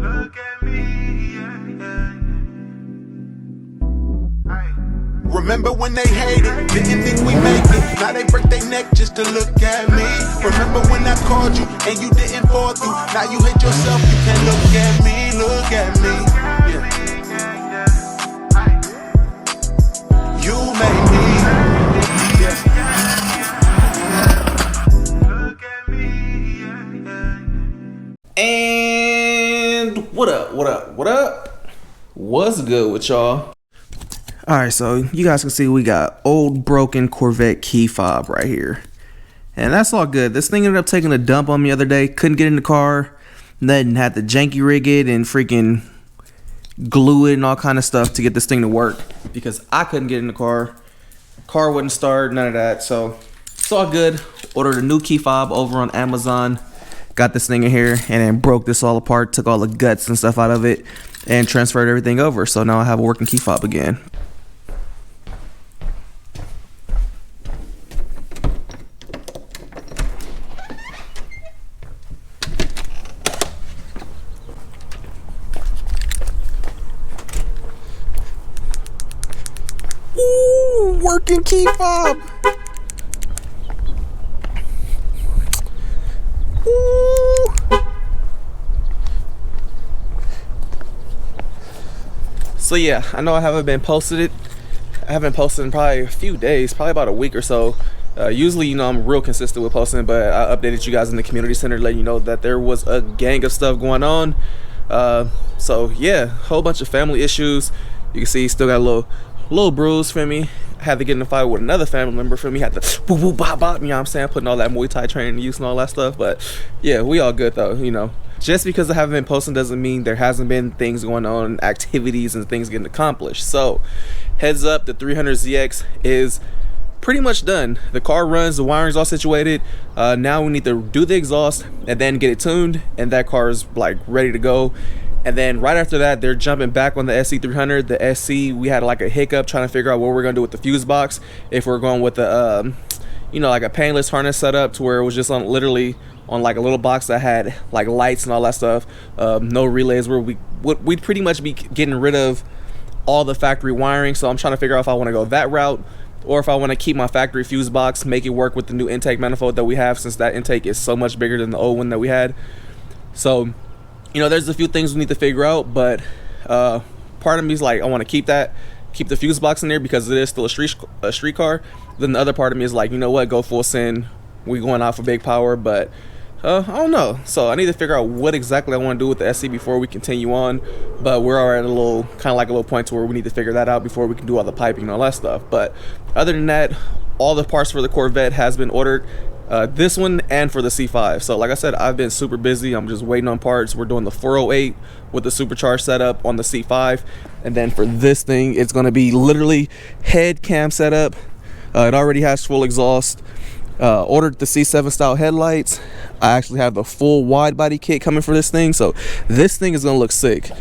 Look at me, yeah, yeah. Remember when they hated, didn't think we make it. Now they break their neck just to look at me. Remember when I called you and you didn't fall through. Now you hate yourself, you can't look at me, look at me. Yeah. You made me. Yeah. Look at me. And what up? What's good with y'all? Alright, so you guys can see we got old broken Corvette key fob right here. And that's all good. This thing ended up taking a dump on me the other day. Couldn't get in the car. Then had to janky rig it and freaking glue it and all kind of stuff to get this thing to work. Because I couldn't get in the car. Car wouldn't start, none of that. So it's all good. Ordered a new key fob over on Amazon. Got this thing in here and then broke this all apart. Took all the guts and stuff out of it. And transferred everything over. So now I have a working key fob again. Ooh, working key fob. Ooh. So yeah, I know I haven't been posted it. I haven't posted in probably a few days, probably about a week or so. Usually, you know, I'm real consistent with posting, but I updated you guys in the community center, letting you know that there was a gang of stuff going on. So yeah, whole bunch of family issues. You can see still got a little bruise for me. Had to get in a fight with another family member for me. Had to boo boo bop bop, you know what I'm saying? Putting all that Muay Thai training to use and all that stuff. But yeah, we all good though, you know. Just because I haven't been posting doesn't mean there hasn't been things going on, activities and things getting accomplished. So heads up, the 300ZX is pretty much done. The car runs, the wiring's all situated. Now we need to do the exhaust and then get it tuned, and that car is like ready to go. And then right after that, they're jumping back on the SC300. The SC, we had like a hiccup trying to figure out what we're gonna do with the fuse box. If we're going with the, you know, like a painless harness setup to where it was just on literally on like a little box that had like lights and all that stuff. No relays, where we'd pretty much be getting rid of all the factory wiring. So I'm trying to figure out if I want to go that route or if I want to keep my factory fuse box, make it work with the new intake manifold that we have, since that intake is so much bigger than the old one that we had. So you know, there's a few things we need to figure out, but part of me is like, I want to keep the fuse box in there because it is still a street car. Then the other part of me is like, you know what, go full send. We going out for big power, but I don't know. So I need to figure out what exactly I want to do with the SC before we continue on. But we're already at a little, kind of like a little point to where we need to figure that out before we can do all the piping and all that stuff. But other than that, all the parts for the Corvette has been ordered. This one and for the C5. So like I said, I've been super busy. I'm just waiting on parts. We're doing the 408 with the supercharged setup on the C5, and then for this thing, it's going to be literally head cam setup. It already has full exhaust. Ordered the C7 style headlights. I actually have the full wide body kit coming for this thing, so this thing is going to look sick.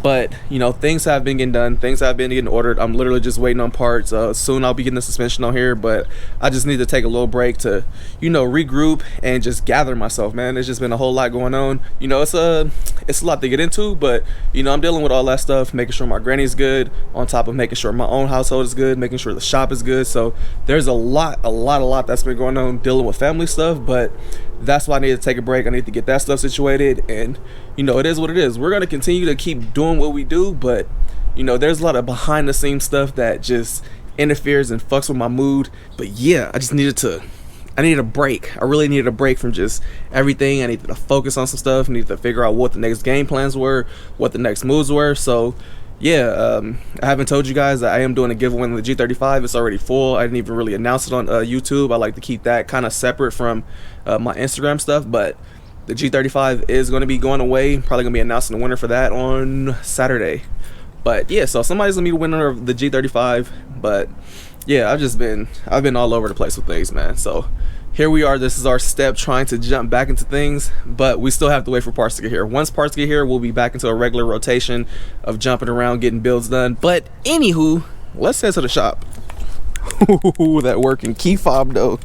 But you know, things have been getting done, things have been getting ordered. I'm literally just waiting on parts. Soon I'll be getting the suspension on here, but I just need to take a little break to, you know, regroup and just gather myself, man. There's just been a whole lot going on. You know, it's a lot to get into, but you know, I'm dealing with all that stuff, making sure my granny's good, on top of making sure my own household is good, making sure the shop is good. So there's a lot that's been going on, dealing with family stuff. But that's why I need to take a break. I need to get that stuff situated, and you know, it is what it is. We're going to continue to keep doing what we do, but you know, there's a lot of behind the scenes stuff that just interferes and fucks with my mood. But yeah, I needed a break. I really needed a break from just everything. I needed to focus on some stuff. I needed to figure out what the next game plans were, what the next moves were. So yeah, I haven't told you guys that I am doing a giveaway on the G35. It's already full. I didn't even really announce it on YouTube. I like to keep that kind of separate from my Instagram stuff, but the G35 is going to be going away. Probably going to be announcing the winner for that on Saturday. But yeah, so somebody's going to be the winner of the G35. But yeah, I've been all over the place with things, man. So here we are. This is our step trying to jump back into things, but we still have to wait for parts to get here. Once parts get here, we'll be back into a regular rotation of jumping around, getting builds done. But anywho, let's head to the shop. Ooh, that working key fob though.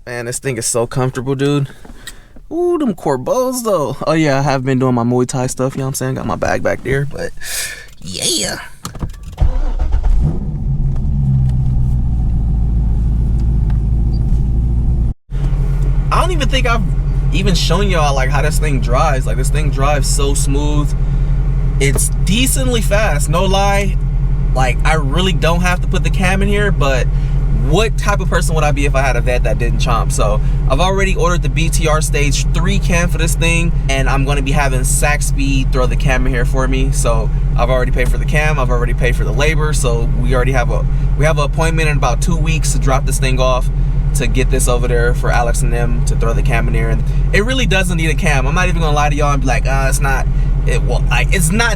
Man, this thing is so comfortable, dude. Ooh, them Corbettes though. Oh yeah, I have been doing my Muay Thai stuff, you know what I'm saying? Got my bag back there, but yeah. I don't even think I've even shown y'all like how this thing drives. Like, this thing drives so smooth. It's decently fast, no lie. Like, I really don't have to put the cam in here, but what type of person would I be if I had a vet that didn't chomp? So I've already ordered the BTR Stage 3 cam for this thing, and I'm going to be having Sack Speed throw the cam in here for me. So I've already paid for the cam, I've already paid for the labor, so we already have an appointment in about 2 weeks to drop this thing off, to get this over there for Alex and them to throw the cam in there. And it really doesn't need a cam. I'm not even gonna lie to y'all and be like, it's not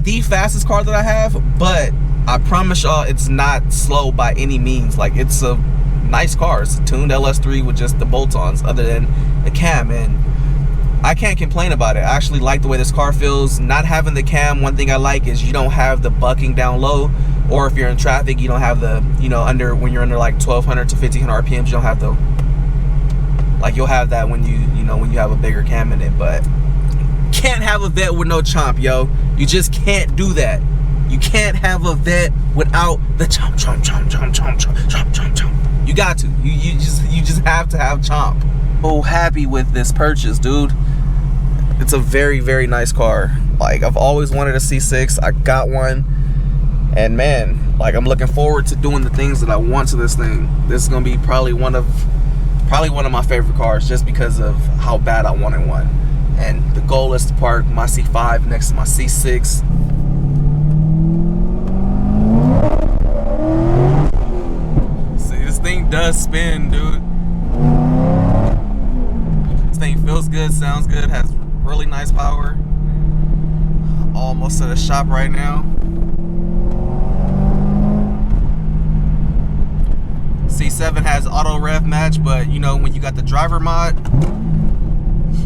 the fastest car that I have, but I promise y'all it's not slow by any means. Like, it's a nice car. It's a tuned LS3 with just the bolt-ons other than the cam, and I can't complain about it. I actually like the way this car feels. Not having the cam, one thing I like is you don't have the bucking down low, or if you're in traffic, you don't have the, you know, when you're under like 1200 to 1500 RPMs, you don't have the, like, you'll have that when you have a bigger cam in it. But can't have a vet with no chomp, yo. You just can't do that. You can't have a vet without the chomp, chomp, chomp, chomp, chomp, chomp, chomp, chomp, chomp. You got to. You just have to have chomp. So happy with this purchase, dude. It's a very, very nice car. Like, I've always wanted a C6. I got one, and man, like, I'm looking forward to doing the things that I want to this thing. This is gonna be probably one of my favorite cars, just because of how bad I wanted one. And the goal is to park my C5 next to my C6. See, this thing does spin, dude. This thing feels good, sounds good, has really nice power. Almost at a shop right now. C7 has auto rev match, but you know, when you got the driver mod,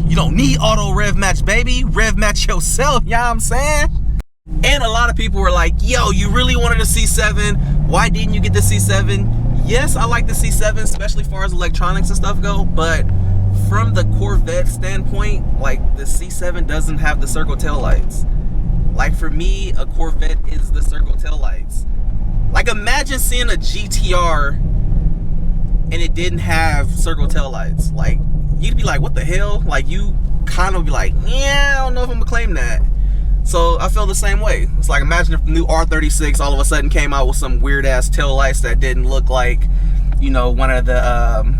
you don't need auto rev match, baby. Rev match yourself, you know what I'm saying? And a lot of people were like, yo, you really wanted a C7, why didn't you get the C7? Yes, I like the C7, especially as far as electronics and stuff go, but from the Corvette standpoint, like, the C7 doesn't have the circle tail lights. Like, for me, a Corvette is the circle tail lights. Like, imagine seeing a GTR and it didn't have circle tail lights. Like, you'd be like, what the hell? Like, you kind of be like, yeah, I don't know if I'm gonna claim that. So I feel the same way. It's like, imagine if the new R36 all of a sudden came out with some weird ass tail lights that didn't look like, you know, one of the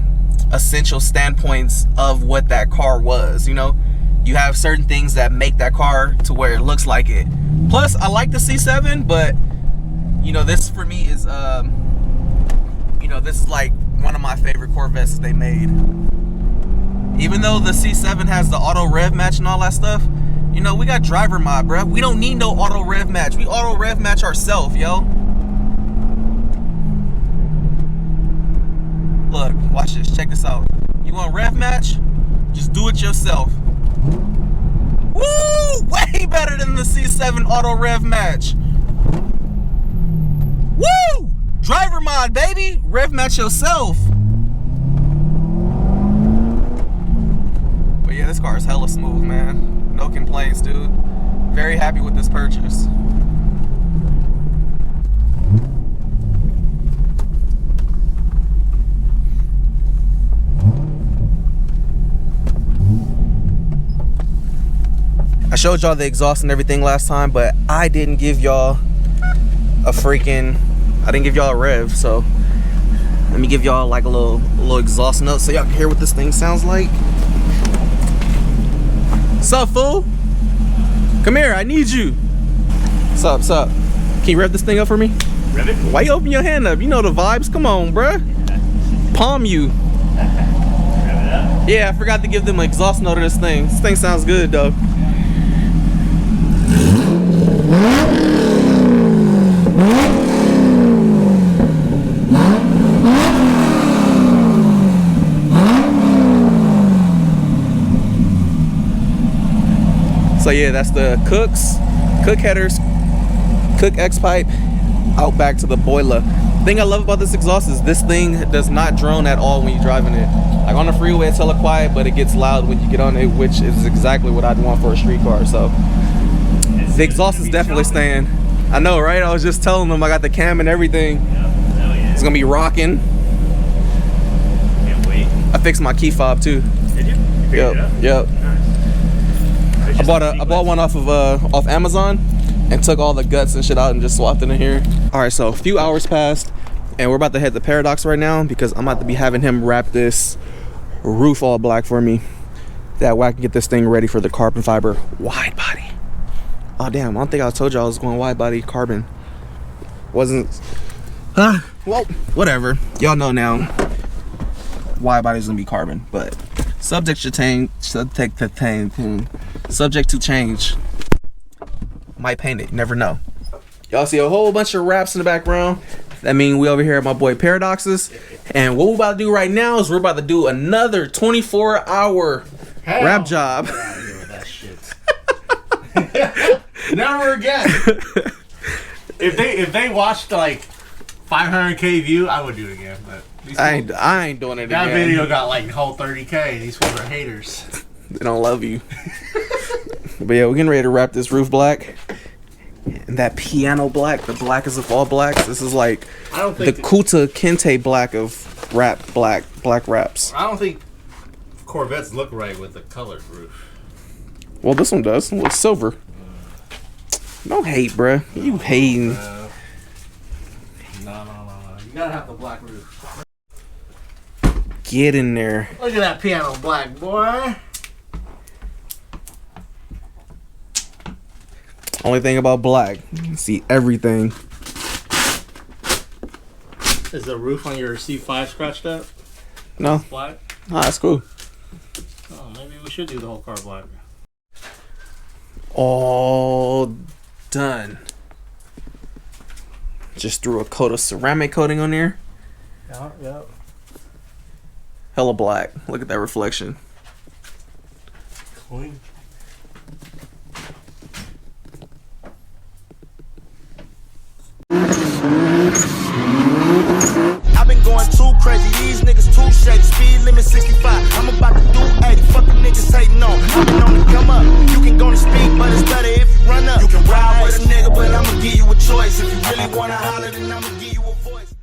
essential standpoints of what that car was. You know, you have certain things that make that car to where it looks like it. Plus, I like the C7, but you know, this for me is you know, this is like one of my favorite Corvettes that they made. Even though the C7 has the auto rev match and all that stuff, you know, we got driver mod, bruh. We don't need no auto rev match. We auto rev match ourselves, yo. Look, watch this. Check this out. You want rev match? Just do it yourself. Woo! Way better than the C7 auto rev match. Woo! Driver mod, baby. Rev match yourself. But yeah, this car is hella smooth, man. No complaints, dude. Very happy with this purchase. I showed y'all the exhaust and everything last time, but I didn't give y'all a rev, so let me give y'all like a little exhaust note so y'all can hear what this thing sounds like. What's up, fool? Come here, I need you. What's up, what's up? Can you rev this thing up for me? Rev it? Why you open your hand up? You know the vibes, come on, bruh. Palm you. Rev it up? Yeah, I forgot to give them an exhaust note of this thing. This thing sounds good, though. So yeah, that's the Cook headers, Cook X pipe, out back to the boiler. Thing I love about this exhaust is this thing does not drone at all when you're driving it. Like on the freeway it's hella quiet, but it gets loud when you get on it, which is exactly what I'd want for a street car. So the exhaust is definitely staying. I know, right? I was just telling them I got the cam and everything. Hell yeah. It's gonna be rocking. Can't wait. I fixed my key fob too. Did you? You figured it out? Yep. Nice. I bought one off Amazon and took all the guts and shit out and just swapped it in here. All right, so a few hours passed and we're about to head to Paradox right now because I'm about to be having him wrap this roof all black for me. That way I can get this thing ready for the carbon fiber wide body. Oh damn, I don't think I told you I was going wide body carbon. Wasn't, well, whatever. Y'all know now wide body's gonna be carbon, but subject to change. Might paint it, never know. Y'all see a whole bunch of wraps in the background. That means we over here at my boy Paradox's. And what we're about to do right now is we're about to do another 24-hour wrap job. That shit. Never again. If they watched like 500K view, I would do it again. But I ain't doing it that again. video got like whole 30K. These ones are haters. They don't love you. But yeah, we're getting ready to wrap this roof black. And that piano black, the blackest of all blacks. This is like I don't the think Kuta Kente black of black wraps. I don't think Corvettes look right with the colored roof. Well, this one does. It looks silver. Don't hate, bruh. You hating. No. You gotta have the black roof. Get in there. Look at that piano black, boy. Only thing about black, you can see everything. Is the roof on your C5 scratched up? No, Black? that's cool. Oh, maybe we should do the whole car black. All done. Just threw a coat of ceramic coating on there. Yeah. Hella black. Look at that reflection. Clean. I've been going too crazy, these niggas too shady. Speed limit 65, I'm about to do 80. Fuck the niggas hating on. I've been on the come up. You can go to speed, but it's better if you run up. You can ride with a nigga, but I'ma give you a choice. If you really wanna holler, then I'ma give you